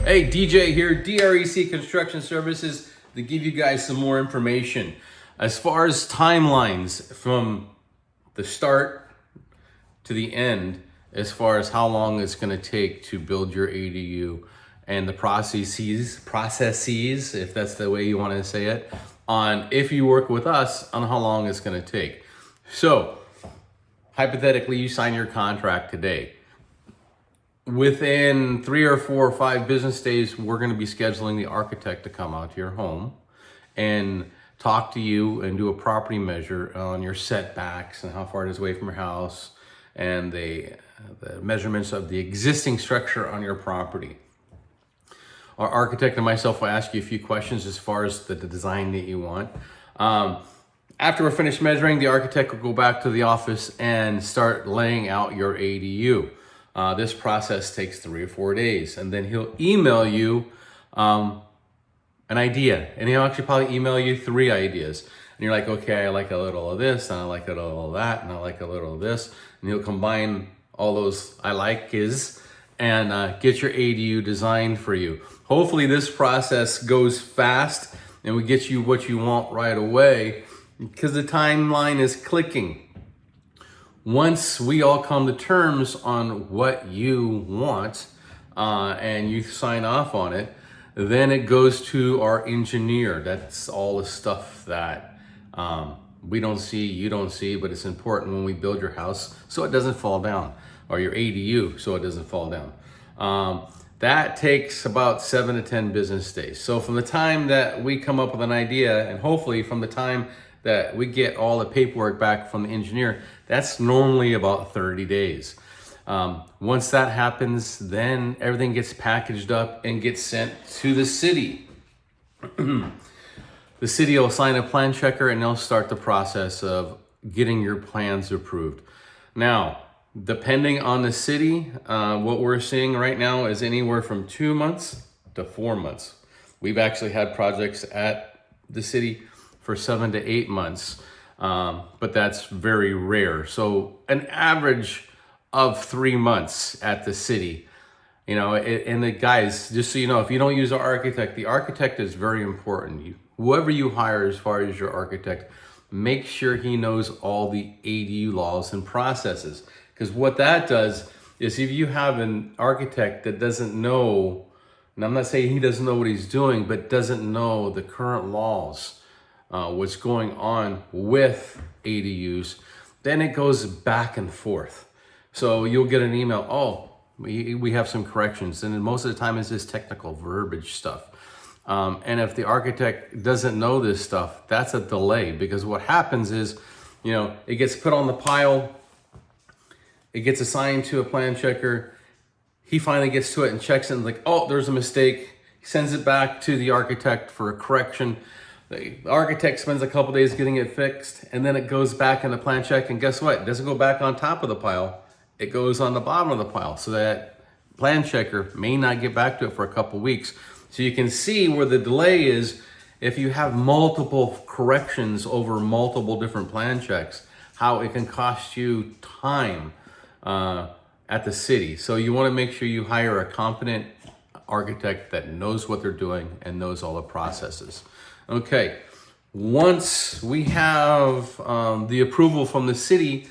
Hey, DJ here, DREC Construction Services, to give you guys some more information. As far as timelines from the start to the end, as far as how long it's going to take to build your ADU and the processes, if that's the way you want to say it, on if you work with us, on how long it's going to take. So, hypothetically, you sign your contract today. Within 3 or 4 or 5 business days, we're going to be scheduling the architect to come out to your home and talk to you and do a property measure on your setbacks and how far it is away from your house and the measurements of the existing structure on your property. Our architect and myself will ask you a few questions as far as the design that you want. After we're finished measuring, the architect will go back to the office and start laying out your ADU. This process takes 3 or 4 days, and then he'll email you an idea, and he'll actually probably email you 3 ideas. And you're like, okay, I like a little of this, and I like a little of that, and I like a little of this. And he'll combine all those I like is and get your ADU designed for you. Hopefully this process goes fast and we get you what you want right away because the timeline is clicking. Once we all come to terms on what you want and you sign off on it, then it goes to our engineer. That's all the stuff that we don't see, you don't see, but it's important when we build your house so it doesn't fall down, or your ADU so it doesn't fall down. That takes about 7 to 10 business days. So from the time that we come up with an idea, and hopefully from the time that we get all the paperwork back from the engineer, that's normally about 30 days. Once that happens, then everything gets packaged up and gets sent to the city. The city will assign a plan checker and they'll start the process of getting your plans approved. Now, depending on the city, what we're seeing right now is anywhere from 2 months to 4 months. We've actually had projects at the city for 7 to 8 months, but that's very rare. So an average of 3 months at the city, you know, and the guys, just so you know, if you don't use an architect, the architect is very important. Whoever you hire as far as your architect, make sure he knows all the ADU laws and processes. Because what that does is if you have an architect that doesn't know, and I'm not saying he doesn't know what he's doing, but doesn't know the current laws, what's going on with ADUs, then it goes back and forth. So you'll get an email, oh, we have some corrections. And then most of the time it's this technical verbiage stuff. And if the architect doesn't know this stuff, that's a delay, because what happens is, you know, it gets put on the pile, it gets assigned to a plan checker, he finally gets to it and checks it and like, oh, there's a mistake. He sends it back to the architect for a correction. The architect spends a couple days getting it fixed, and then it goes back in the plan check, and guess what? It doesn't go back on top of the pile. It goes on the bottom of the pile, so that plan checker may not get back to it for a couple weeks. So you can see where the delay is if you have multiple corrections over multiple different plan checks, how it can cost you time at the city. So you want to make sure you hire a competent architect that knows what they're doing and knows all the processes. Okay, once we have the approval from the city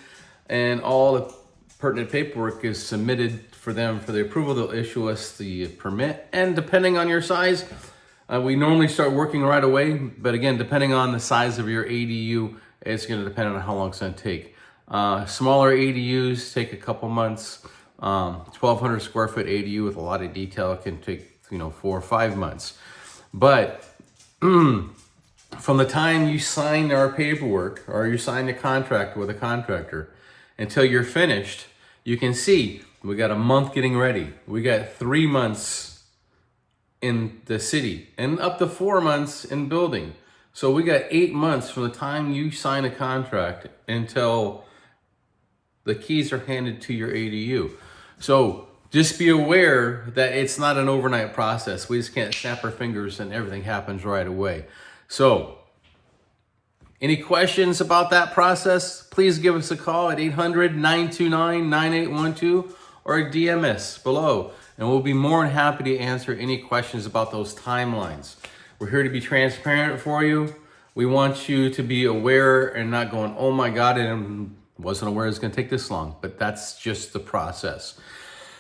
and all the pertinent paperwork is submitted for them for the approval, they'll issue us the permit. And depending on your size, we normally start working right away. But again, depending on the size of your ADU, it's going to depend on how long it's going to take. Smaller ADUs take a couple months. 1,200 square foot ADU with a lot of detail can take 4 or 5 months. But from the time you sign our paperwork or you sign a contract with a contractor until you're finished, you can see we got a month getting ready. We got 3 months in the city and up to 4 months in building. So we got 8 months from the time you sign a contract until the keys are handed to your ADU. So just be aware that it's not an overnight process. We just can't snap our fingers and everything happens right away. So any questions about that process, please give us a call at 800-929-9812 or DM us below and we'll be more than happy to answer any questions about those timelines. We're here to be transparent for you. We want you to be aware and not going, oh my God, and wasn't aware it's gonna take this long, but that's just the process.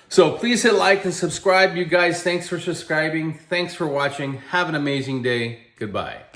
So please hit like and subscribe. You guys, thanks for subscribing. Thanks for watching. Have an amazing day. Goodbye.